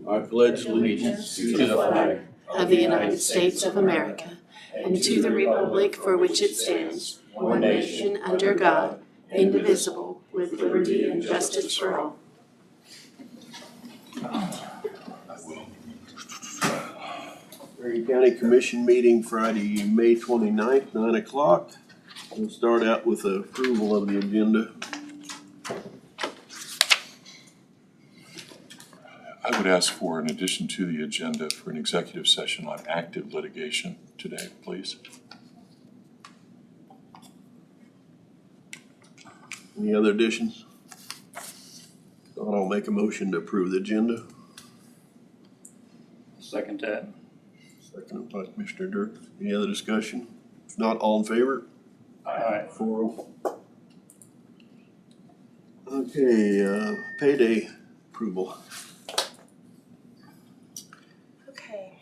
I pledge allegiance to the flag of the United States of America and to the republic for which it stands, one nation under God, indivisible, with liberty and justice for all. Marion County Commission meeting Friday, May 29th, 9 o'clock. We'll start out with the approval of the agenda. I would ask for an addition to the agenda for an executive session on active litigation today, please. Any other additions? Not, I'll make a motion to approve the agenda. Second that. Second by Commissioner Dirk. Any other discussion? If not, all in favor? Aye. 4-0. Okay, payday approval. Okay.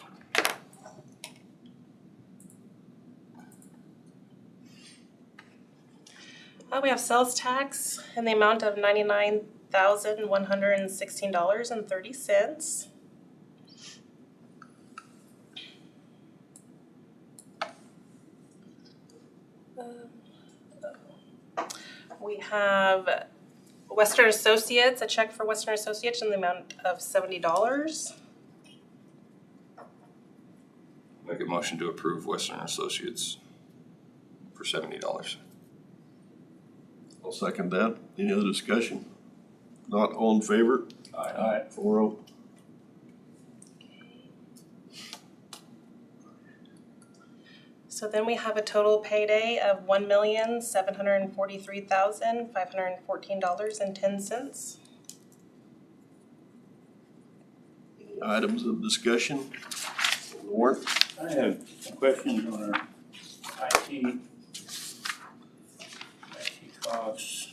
We have sales tax in the amount of $99,116.30. We have Western Associates, a check for Western Associates in the amount of $70. Make a motion to approve Western Associates for $70. I'll second that. Any other discussion? Not, all in favor? Aye. 4-0. So then we have a total payday of $1,743,514.10. Items of discussion? Warrant? I have some questions on our IT costs.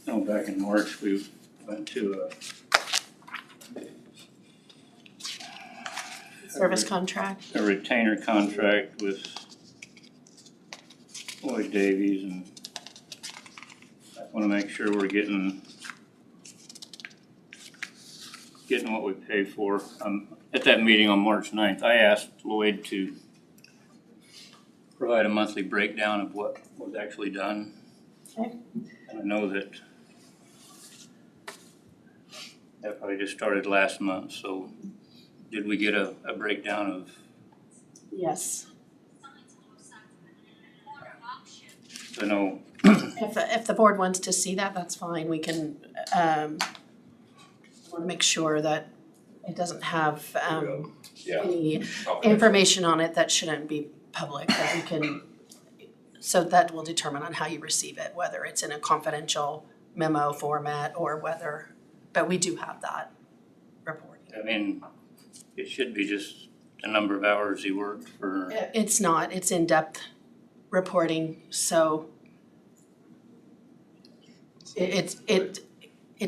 Back in March, we went to Service contract. a retainer contract with Lloyd Davies, and I want to make sure we're getting what we pay for. At that meeting on March 9th, I asked Lloyd to provide a monthly breakdown of what was actually done. Okay. And I know that probably just started last month, so did we get a breakdown of? Yes. I know. If the board wants to see that, that's fine. We can, want to make sure that it doesn't have, any information on it that shouldn't be public, that we can, so that will determine on how you receive it, whether it's in a confidential memo format or whether, but we do have that reporting. I mean, it should be just the number of hours he worked for. It's not, it's in-depth reporting, so it's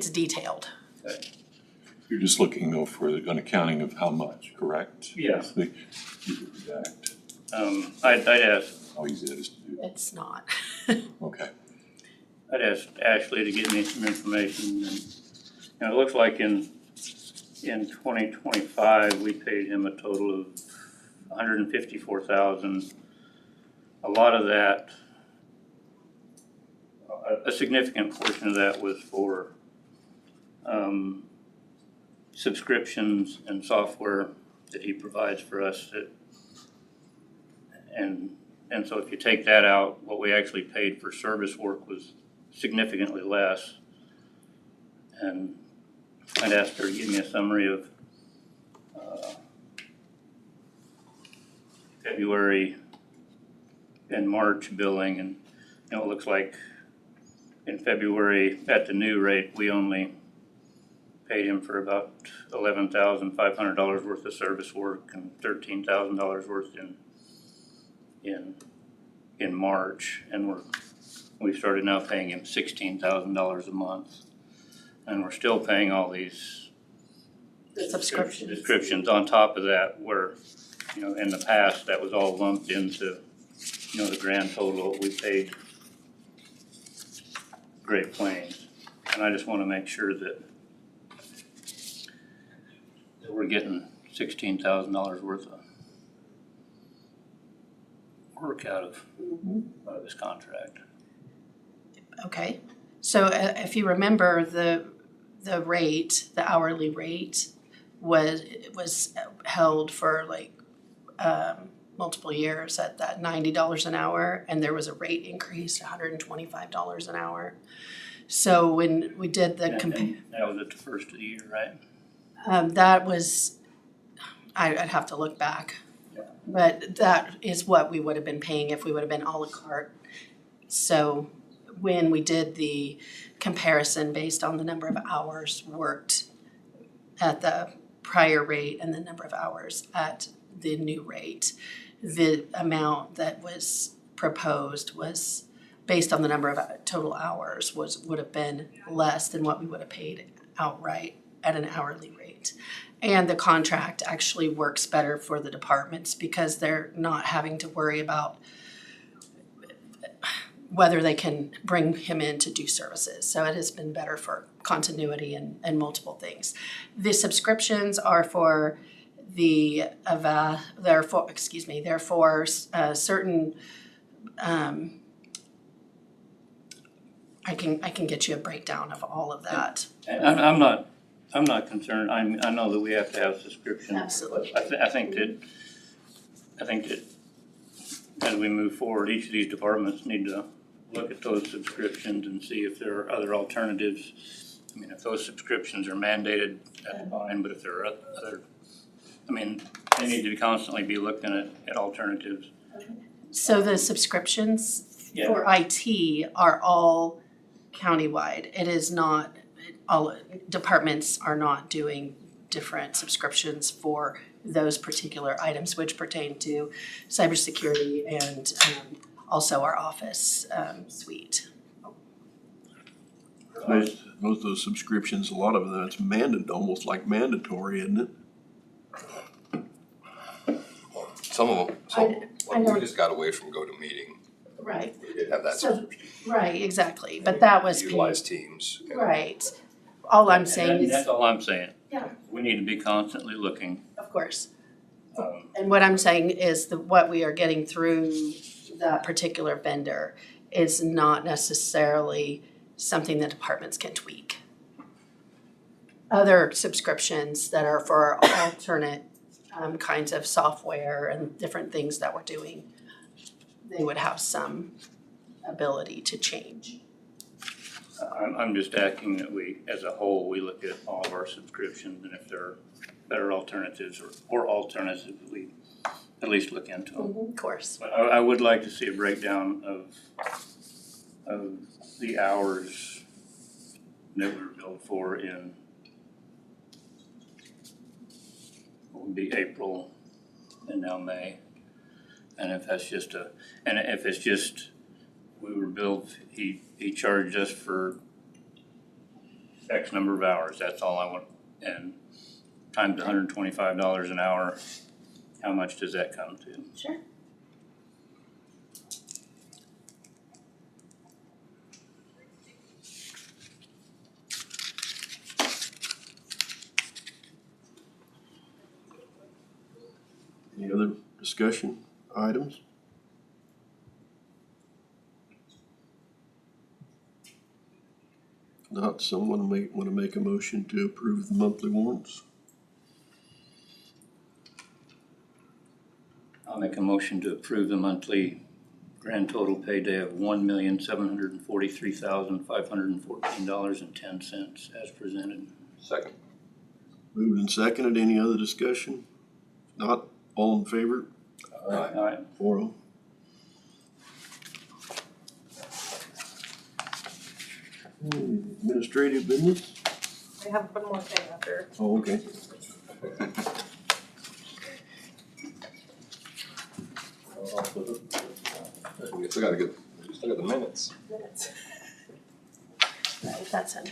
detailed. You're just looking though for an accounting of how much, correct? Yeah. Exact. I'd ask, How easy it is to do. It's not. Okay. I'd ask Ashley to get me some information, and it looks like in 2025, we paid him a total of $154,000. A lot of that, a significant portion of that was for subscriptions and software that he provides for us. And so if you take that out, what we actually paid for service work was significantly less. And I'd asked her to give me a summary of February and March billing, and it looks like in February at the new rate we only paid him for about $11,500 worth of service work and $13,000 worth in March, and we started now paying him $16,000 a month, and we're still paying all these subscriptions on top of that, where in the past that was all lumped into the grand total we paid Great Plains. And I just wanna make sure that we're getting $16,000 worth of work out of this contract. Okay, so if you remember, the rate, the hourly rate was held for like multiple years at that $90 an hour, and there was a rate increase to $125 an hour. So when we did the And that was at the first of the year, right? that was, I'd have to look back. Yeah. But that is what we would have been paying if we would have been à la carte. So when we did the comparison based on the number of hours worked at the prior rate and the number of hours at the new rate, the amount that was proposed was based on the number of total hours would have been less than what we would have paid outright at an hourly rate. And the contract actually works better for the departments because they're not having to worry about whether they can bring him in to do services. So it has been better for continuity and multiple things. The subscriptions are for they're for certain, I can get you a breakdown of all of that. And I'm not concerned, I know that we have to have subscriptions. Absolutely. I think that as we move forward, each of these departments need to look at those subscriptions and see if there are other alternatives. I mean, if those subscriptions are mandated, that's fine, but if there are other, they need to constantly be looking at alternatives. So the subscriptions Yeah. for IT are all countywide. It is not, all departments are not doing different subscriptions for those particular items which pertain to cybersecurity and also our office suite. Most of those subscriptions, a lot of that's almost like mandatory, isn't it? Some of them, I know. we just got away from GoToMeeting. Right. We did have that So- subscription. Right, exactly, but that was Utilize Teams. right. All I'm saying That's is, all I'm saying. Yeah. We need to be constantly looking. of course, um, and what I'm saying is that what we are getting through that particular vendor is not necessarily something that departments can tweak. Other subscriptions that are for alternate kinds of software and different things that we're doing, they would have some ability to change. I'm just asking that we, as a whole, we look at all of our subscriptions, and if there are better alternatives or alternatives, we at least look into them. Of course. But I would like to see a breakdown of the hours that we were billed for in what would be April and now May. And if that's just if it's just, we were billed, he charged us for X number of hours, that's all I want, and times $125 an hour, how much does that come to? Sure. Any other discussion items? Not, someone may want to make a motion to approve the monthly warrants. I'll make a motion to approve the monthly grand total payday of $1,743,514.10 as presented. Second. Moved and seconded, any other discussion? Not, all in favor? All right. 4-0. Administrative business? I have one more thing after. Oh, okay. We still got the minutes. Right, that's under.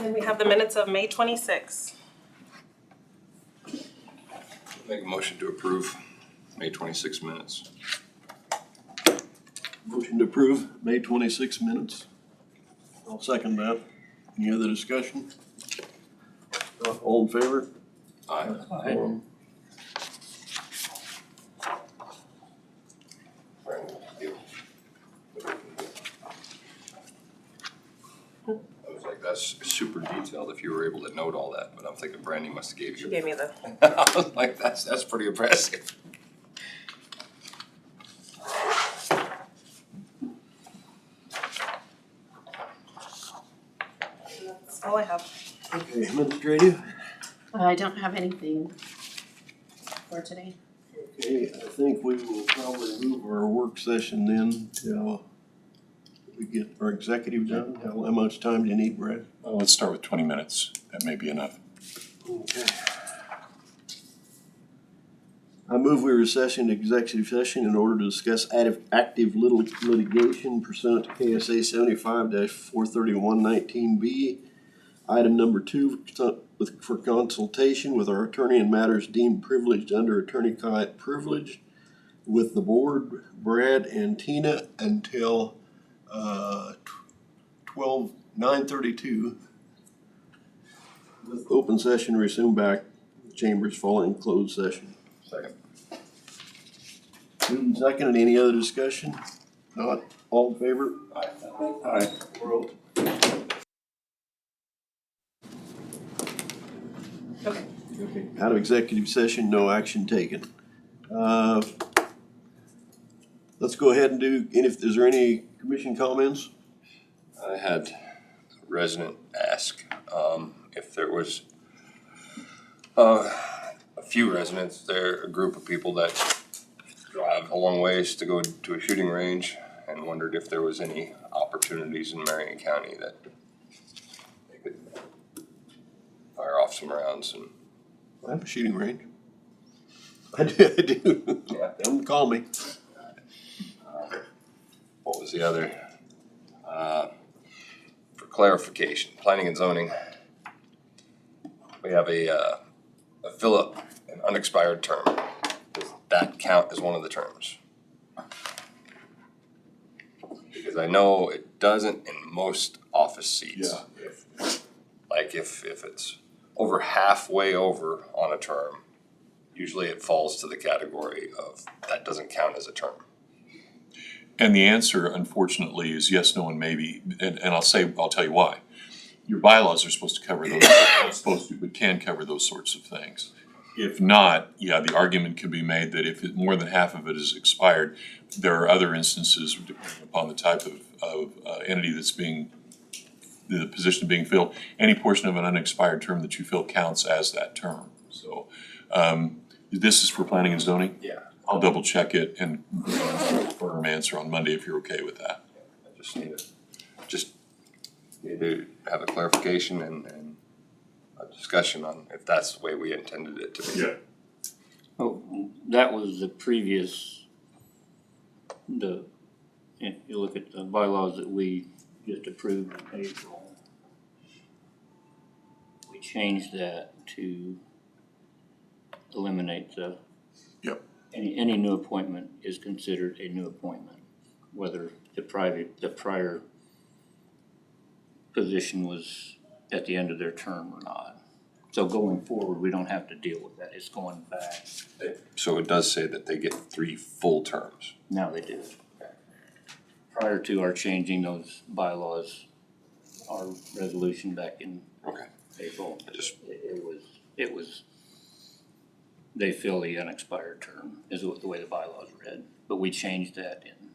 And we have the minutes of May 26. Make a motion to approve May 26 minutes. Motion to approve May 26 minutes. I'll second that. Any other discussion? All in favor? Aye. Aye. I was like, that's super detailed if you were able to note all that, but I'm thinking Brandy must have gave She you. gave me the, I was like, that's pretty impressive. that's all I have. Okay, administrative. I don't have anything for today. Okay, I think we will probably move our work session then till we get our executive done. How much time do you need, Brad? Well, let's start with 20 minutes. That may be enough. Okay. I move we recess into executive session in order to discuss active litigation pursuant to KSA 75-431-19B. Item number 2, for consultation with our attorney in matters deemed privileged under attorney-client privilege with the board, Brad and Tina, until 9:32. With open session resumed back chambers following closed session. Second. Moving second, and any other discussion? Not, all in favor? Aye. Aye. We're open. Okay. Okay. Out of executive session, no action taken. Let's go ahead and do, and is there any commission comments? I had a resident ask if there was a few residents, there a group of people that drive a long ways to go to a shooting range, and wondered if there was any opportunities in Marion County that they could fire off some rounds. And I have a shooting range. I do. Yeah. Don't call me. what was the other? For clarification, planning and zoning, we have a fill up an unexpired term. Does that count as one of the terms? Because I know it doesn't in most office seats. Like if it's over halfway over on a term, usually it falls to the category of that doesn't count as a term. And the answer, unfortunately, is yes, no, and maybe. And I'll tell you why. Your bylaws are supposed to cover those, not supposed to, but can cover those sorts of things. If not, yeah, the argument can be made that if more than half of it is expired, there are other instances, depending upon the type of entity that's being, the position being filled, any portion of an unexpired term that you fill counts as that term. So this is for planning and zoning? Yeah. I'll double check it and firm answer on Monday if you're okay with that. I just need to have a clarification and a discussion on if that's the way we intended it to be. Yeah. Oh, that was the previous, if you look at the bylaws that we just approved in April, we changed that to eliminate the. Yep. Any new appointment is considered a new appointment, whether the prior position was at the end of their term or not. So going forward, we don't have to deal with that, it's going back. So it does say that they get 3 full terms. Now they do. Prior to our changing those bylaws, our resolution back in Okay. April, I just, it was, they fill the unexpired term, is the way the bylaws read. But we changed that in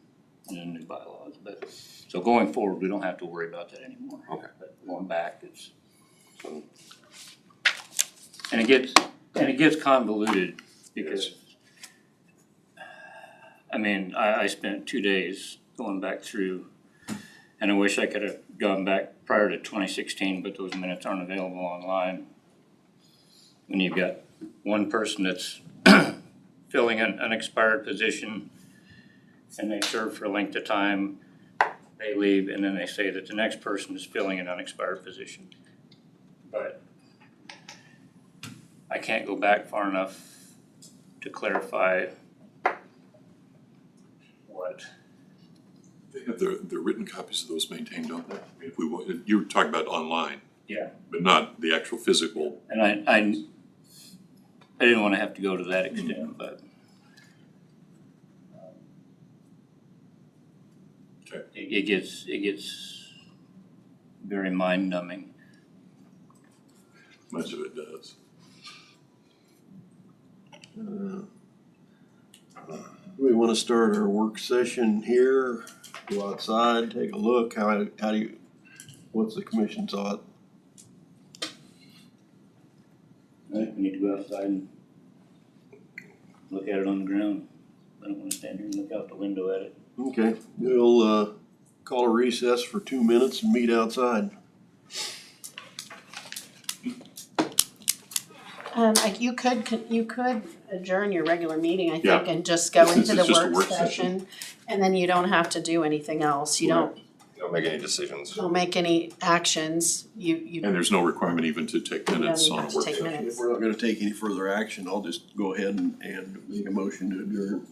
the new bylaws, but, so going forward, we don't have to worry about that anymore. Okay. But going back, it's, and it gets convoluted because, I mean, I spent 2 days going back through, and I wish I could have gone back prior to 2016, but those minutes aren't available online. When you've got one person that's filling an unexpired position and they serve for a length of time, they leave, and then they say that the next person is filling an unexpired position. but I can't go back far enough to clarify what. They have the written copies of those maintained, don't they? If we want, you were talking about online. Yeah. But not the actual physical. And I didn't wanna have to go to that extent, but. Okay. It gets very mind numbing. Much of it does. We wanna start our work session here, go outside, take a look, how do you, what's the commission's thought? I think we need to go outside and look at it on the ground. I don't wanna stand here and look out the window at it. Okay, we'll, call a recess for 2 minutes and meet outside. You could adjourn your regular meeting, I think, Yeah. and just go Since into it's the just a work work session. And then you don't have to do anything else, you don't Don't make any decisions. make any actions, you And there's no requirement even to take don't minutes even on have a to work take session. minutes. If we're not gonna take any further action, I'll just go ahead and make a motion to adjourn.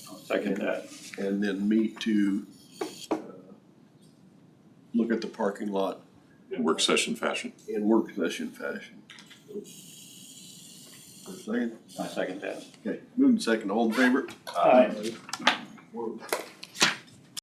I'll second that. And then meet to, look at the parking lot In work session fashion. in work session fashion. Second? I second that. Okay, moving second, all in favor? Aye. Aye.